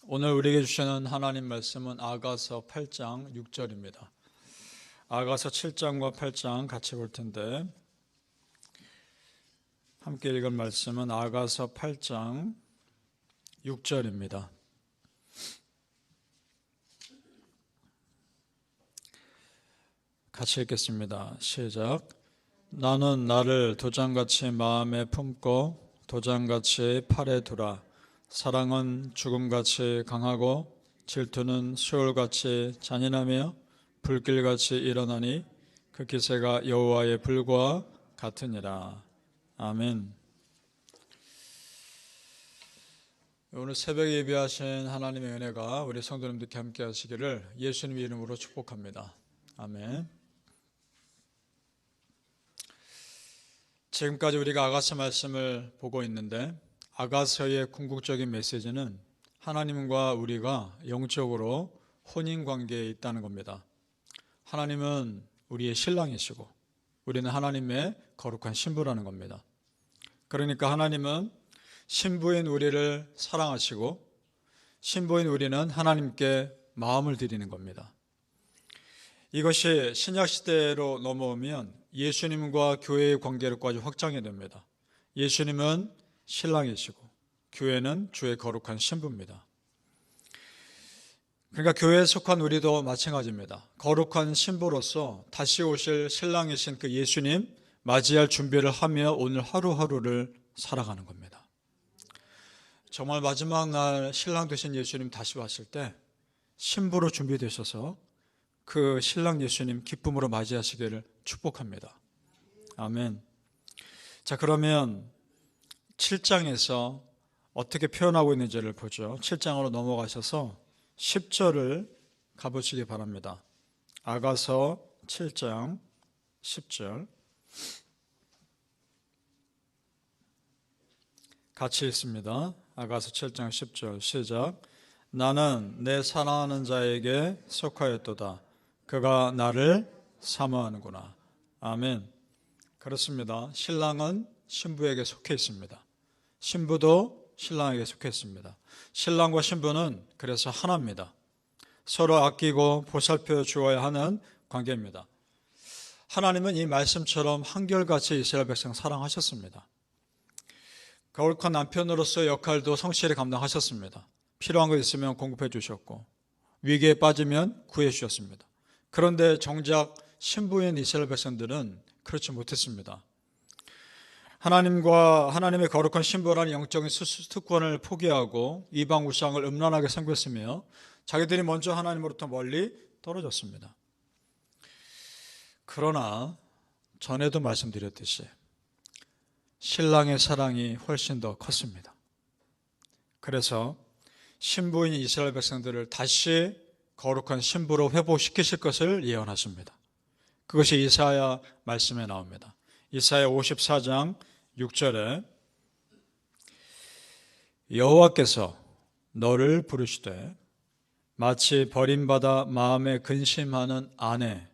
오늘 우리에게 주시는 하나님 말씀은 아가서 8장 6절입니다. 아가서 7장과 8장 같이 볼 텐데 함께 읽은 말씀은 아가서 8장 6절입니다. 같이 읽겠습니다. 시작. 나는 나를 도장같이 마음에 품고 도장같이 팔에 두라. 사랑은 죽음같이 강하고 질투는 수월같이 잔인하며 불길같이 일어나니 그 기세가 여호와의 불과 같으니라. 아멘. 오늘 새벽에 예배하신 하나님의 은혜가 우리 성도님들께 함께 하시기를 예수님 이름으로 축복합니다. 아멘. 지금까지 우리가 아가서 말씀을 보고 있는데 아가서의 궁극적인 메시지는 하나님과 우리가 영적으로 혼인관계에 있다는 겁니다. 하나님은 우리의 신랑이시고 우리는 하나님의 거룩한 신부라는 겁니다. 그러니까 하나님은 신부인 우리를 사랑하시고 신부인 우리는 하나님께 마음을 드리는 겁니다. 이것이 신약시대로 넘어오면 예수님과 교회의 관계로까지 확장이 됩니다. 예수님은 신랑이시고 교회는 주의 거룩한 신부입니다. 그러니까 교회에 속한 우리도 마찬가지입니다. 거룩한 신부로서 다시 오실 신랑이신 그 예수님 맞이할 준비를 하며 오늘 하루하루를 살아가는 겁니다. 정말 마지막 날 신랑 되신 예수님 다시 왔을 때 신부로 준비되셔서 그 신랑 예수님 기쁨으로 맞이하시기를 축복합니다. 아멘. 자, 그러면 7장에서 어떻게 표현하고 있는지를 보죠. 7장으로 넘어가셔서 10절을 가보시기 바랍니다. 아가서 7장 10절 같이 읽습니다. 아가서 7장 10절 시작. 나는 내 사랑하는 자에게 속하였도다. 그가 나를 사모하는구나. 아멘. 그렇습니다. 신랑은 신부에게 속해 있습니다. 신부도 신랑에게 속해 있습니다. 신랑과 신부는 그래서 하나입니다. 서로 아끼고 보살펴 주어야 하는 관계입니다. 하나님은 이 말씀처럼 한결같이 이스라엘 백성 사랑하셨습니다. 거룩한 남편으로서의 역할도 성실히 감당하셨습니다. 필요한 거 있으면 공급해 주셨고 위기에 빠지면 구해 주셨습니다. 그런데 정작 신부인 이스라엘 백성들은 그렇지 못했습니다. 하나님과 하나님의 거룩한 신부라는 영적인 특권을 포기하고 이방 우상을 음란하게 섬겼으며 자기들이 먼저 하나님으로부터 멀리 떨어졌습니다. 그러나 전에도 말씀드렸듯이 신랑의 사랑이 훨씬 더 컸습니다. 그래서 신부인 이스라엘 백성들을 다시 거룩한 신부로 회복시키실 것을 예언하십니다. 그것이 이사야 말씀에 나옵니다. 이사야 54장 6절에 여호와께서 너를 부르시되 마치 버림받아 마음에 근심하는 아내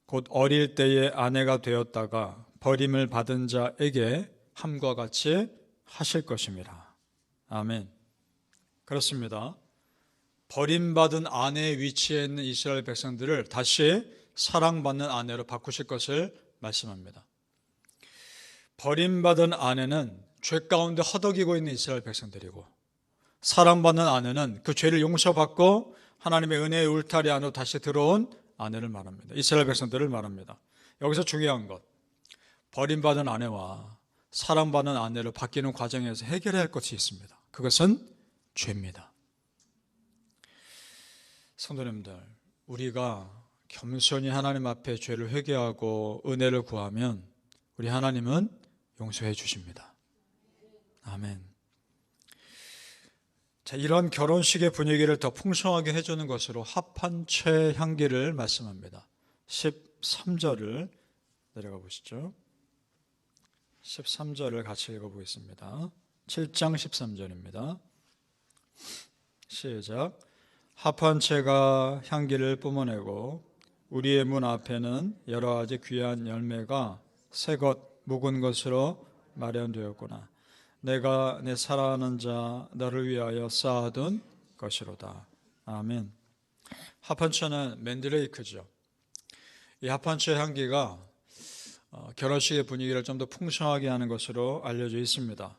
곧 어릴 때의 아내가 되었다가 버림을 받은 자에게 함과 같이 하실 것입니다. 아멘. 그렇습니다. 버림받은 아내의 위치에 있는 이스라엘 백성들을 다시 사랑받는 아내로 바꾸실 것을 말씀합니다. 버림받은 아내는 죄 가운데 허덕이고 있는 이스라엘 백성들이고 사랑받는 아내는 그 죄를 용서받고 하나님의 은혜의 울타리 안으로 다시 들어온 아내를 말합니다. 이스라엘 백성들을 말합니다. 여기서 중요한 것, 버림받은 아내와 사랑받는 아내로 바뀌는 과정에서 해결해야 할 것이 있습니다. 그것은 죄입니다. 성도님들, 우리가 겸손히 하나님 앞에 죄를 회개하고 은혜를 구하면 우리 하나님은 용서해 주십니다. 아멘. 자, 이런 결혼식의 분위기를 더 풍성하게 해주는 것으로 합한 채 향기를 말씀합니다. 13절을 내려가 보시죠. 13절을 같이 읽어보겠습니다. 7장 13절입니다. 시작. 합한 채가 향기를 뿜어내고 우리의 문 앞에는 여러 가지 귀한 열매가 새것 묵은 것으로 마련되었구나. 내가 내 사랑하는 자 너를 위하여 쌓아둔 것이로다. 아멘. 합판초는 맨드레이크죠. 이 합판초의 향기가 결혼식의 분위기를 좀 더 풍성하게 하는 것으로 알려져 있습니다.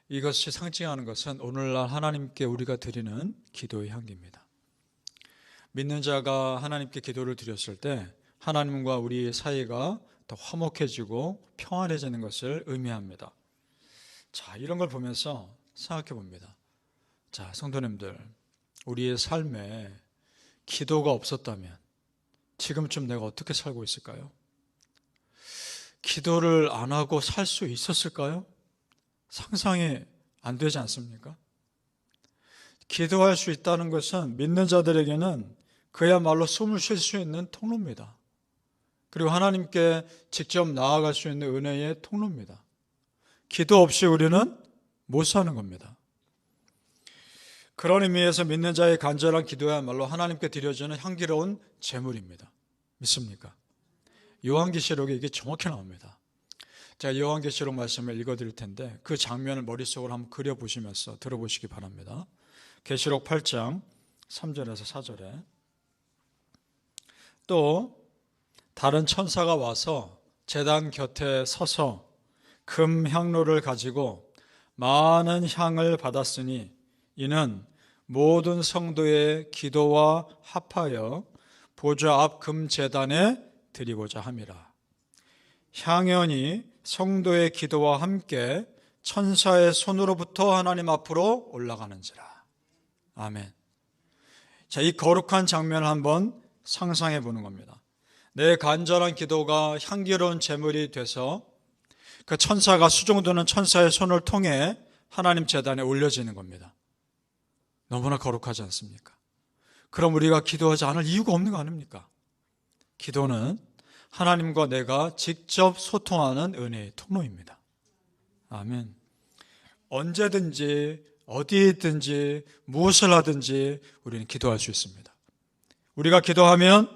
이것이 상징하는 것은 오늘날 하나님께 우리가 드리는 기도의 향기입니다. 믿는 자가 하나님께 기도를 드렸을 때 하나님과 우리 사이가 더 화목해지고 평안해지는 것을 의미합니다. 자, 이런 걸 보면서 생각해 봅니다. 자, 성도님들, 우리의 삶에 기도가 없었다면 지금쯤 내가 어떻게 살고 있을까요? 기도를 안 하고 살 수 있었을까요? 상상이 안 되지 않습니까? 기도할 수 있다는 것은 믿는 자들에게는 그야말로 숨을 쉴 수 있는 통로입니다. 그리고 하나님께 직접 나아갈 수 있는 은혜의 통로입니다. 기도 없이 우리는 못 사는 겁니다. 그런 의미에서 믿는 자의 간절한 기도야말로 하나님께 드려지는 향기로운 제물입니다. 믿습니까? 요한계시록에 이게 정확히 나옵니다. 제가 요한계시록 말씀을 읽어드릴 텐데 그 장면을 머릿속으로 한번 그려보시면서 들어보시기 바랍니다. 계시록 8장 3절에서 4절에 또 다른 천사가 와서 제단 곁에 서서 금 향로를 가지고 많은 향을 받았으니 이는 모든 성도의 기도와 합하여 보좌 앞 금 제단에 드리고자 함이라. 향연이 성도의 기도와 함께 천사의 손으로부터 하나님 앞으로 올라가는지라. 아멘. 자, 이 거룩한 장면을 한번 상상해 보는 겁니다. 내 간절한 기도가 향기로운 제물이 돼서 그 천사가 수종드는 천사의 손을 통해 하나님 제단에 올려지는 겁니다. 너무나 거룩하지 않습니까? 그럼 우리가 기도하지 않을 이유가 없는 거 아닙니까? 기도는 하나님과 내가 직접 소통하는 은혜의 통로입니다. 아멘. 언제든지 어디에 있든지 무엇을 하든지 우리는 기도할 수 있습니다. 우리가 기도하면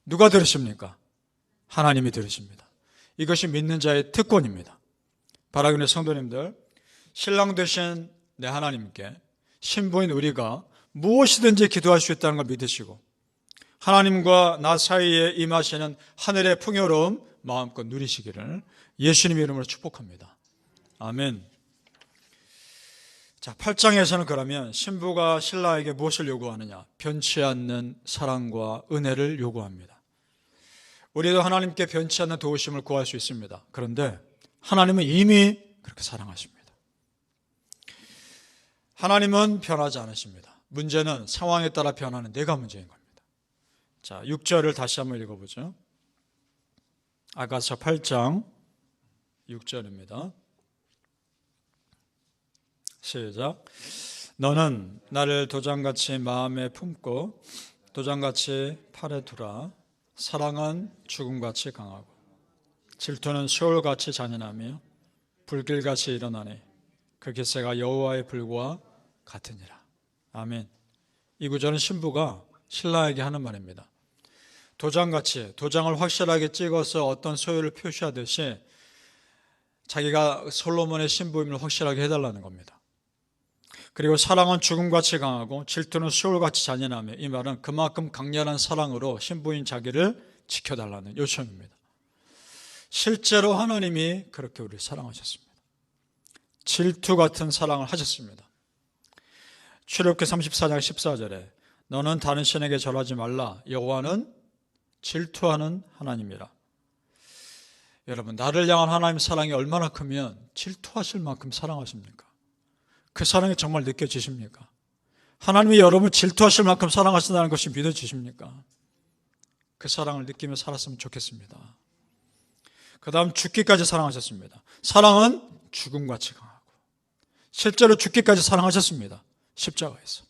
누가 들으십니까? 하나님이 들으십니다. 이것이 믿는 자의 특권입니다. 바라기는 성도님들, 신랑 되신 내 하나님께 신부인 우리가 무엇이든지 기도할 수 있다는 걸 믿으시고 하나님과 나 사이에 임하시는 하늘의 풍요로움 마음껏 누리시기를 예수님의 이름으로 축복합니다. 아멘. 자, 8장에서는 그러면 신부가 신랑에게 무엇을 요구하느냐? 변치 않는 사랑과 은혜를 요구합니다. 우리도 하나님께 변치 않는 도우심을 구할 수 있습니다. 그런데 하나님은 이미 그렇게 사랑하십니다. 하나님은 변하지 않으십니다. 문제는 상황에 따라 변하는 내가 문제인 겁니다. 자, 6절을 다시 한번 읽어보죠. 아가서 8장 6절입니다. 시작. 너는 나를 도장같이 마음에 품고 도장같이 팔에 두라. 사랑은 죽음같이 강하고 질투는 시올같이 잔인하며 불길같이 일어나니 그 기세가 여호와의 불과 같으니라. 아멘. 이 구절은 신부가 신랑에게 하는 말입니다. 도장같이, 도장을 확실하게 찍어서 어떤 소유를 표시하듯이 자기가 솔로몬의 신부임을 확실하게 해달라는 겁니다. 그리고 사랑은 죽음같이 강하고 질투는 시올같이 잔인하며, 이 말은 그만큼 강렬한 사랑으로 신부인 자기를 지켜달라는 요청입니다. 실제로 하나님이 그렇게 우리를 사랑하셨습니다. 질투 같은 사랑을 하셨습니다. 출애굽기 34장 14절에 너는 다른 신에게 절하지 말라. 여호와는 질투하는 하나님이라. 여러분, 나를 향한 하나님의 사랑이 얼마나 크면 질투하실 만큼 사랑하십니까? 그 사랑이 정말 느껴지십니까? 하나님이 여러분을 질투하실 만큼 사랑하신다는 것이 믿어지십니까? 그 사랑을 느끼며 살았으면 좋겠습니다. 그 다음 죽기까지 사랑하셨습니다. 사랑은 죽음같이 강하고 실제로 죽기까지 사랑하셨습니다. 십자가에서.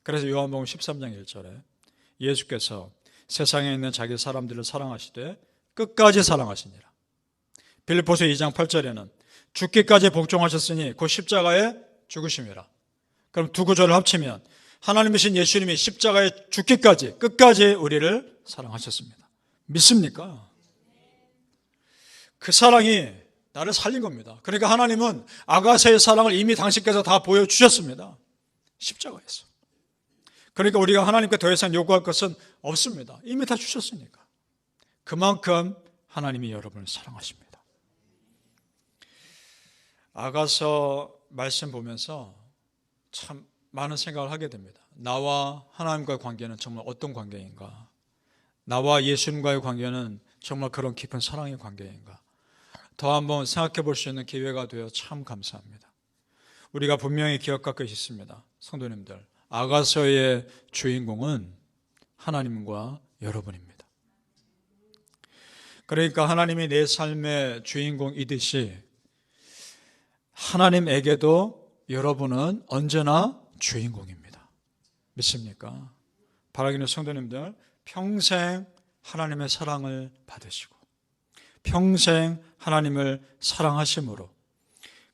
그래서 요한복음 13장 1절에 예수께서 세상에 있는 자기 사람들을 사랑하시되 끝까지 사랑하시니라. 빌립보서 2장 8절에는 죽기까지 복종하셨으니 곧 십자가에 죽으심이라. 그럼 두 구절을 합치면 하나님이신 예수님이 십자가에 죽기까지 끝까지 우리를 사랑하셨습니다. 믿습니까? 그 사랑이 나를 살린 겁니다. 그러니까 하나님은 아가서의 사랑을 이미 당신께서 다 보여주셨습니다. 십자가에서. 그러니까 우리가 하나님께 더 이상 요구할 것은 없습니다. 이미 다 주셨으니까. 그만큼 하나님이 여러분을 사랑하십니다. 아가서 말씀 보면서 참 많은 생각을 하게 됩니다. 나와 하나님과의 관계는 정말 어떤 관계인가? 나와 예수님과의 관계는 정말 그런 깊은 사랑의 관계인가? 더 한번 생각해 볼 수 있는 기회가 되어 참 감사합니다. 우리가 분명히 기억할 것이 있습니다. 성도님들, 아가서의 주인공은 하나님과 여러분입니다. 그러니까 하나님이 내 삶의 주인공이듯이 하나님에게도 여러분은 언제나 주인공입니다. 믿습니까? 바라기는 성도님들, 평생 하나님의 사랑을 받으시고 평생 하나님을 사랑하심으로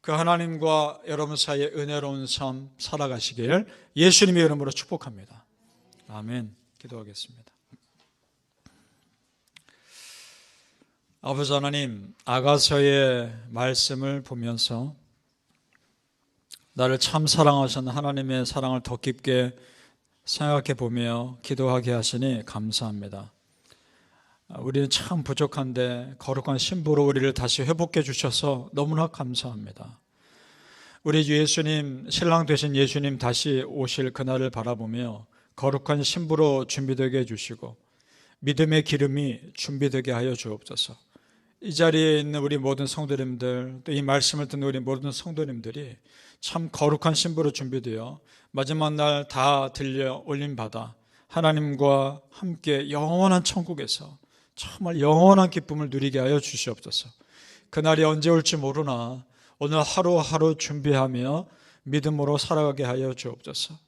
그 하나님과 여러분 사이의 은혜로운 삶 살아가시길 예수님의 이름으로 축복합니다. 아멘. 기도하겠습니다. 아버지 하나님, 아가서의 말씀을 보면서 나를 참 사랑하신 하나님의 사랑을 더 깊게 생각해 보며 기도하게 하시니 감사합니다. 우리는 참 부족한데 거룩한 신부로 우리를 다시 회복해 주셔서 너무나 감사합니다. 우리 주 예수님, 신랑 되신 예수님 다시 오실 그날을 바라보며 거룩한 신부로 준비되게 해주시고 믿음의 기름이 준비되게 하여 주옵소서. 이 자리에 있는 우리 모든 성도님들, 또 이 말씀을 듣는 우리 모든 성도님들이 참 거룩한 신부로 준비되어 마지막 날 다 들려 올림받아 하나님과 함께 영원한 천국에서 정말 영원한 기쁨을 누리게 하여 주시옵소서. 그날이 언제 올지 모르나 오늘 하루하루 준비하며 믿음으로 살아가게 하여 주옵소서.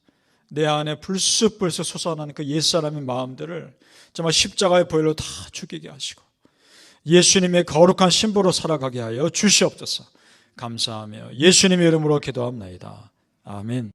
내 안에 불쑥불쑥 솟아나는 그 옛사람의 마음들을 정말 십자가의 보혈로 다 죽이게 하시고 예수님의 거룩한 신부로 살아가게 하여 주시옵소서. 감사하며 예수님의 이름으로 기도합나이다. 아멘.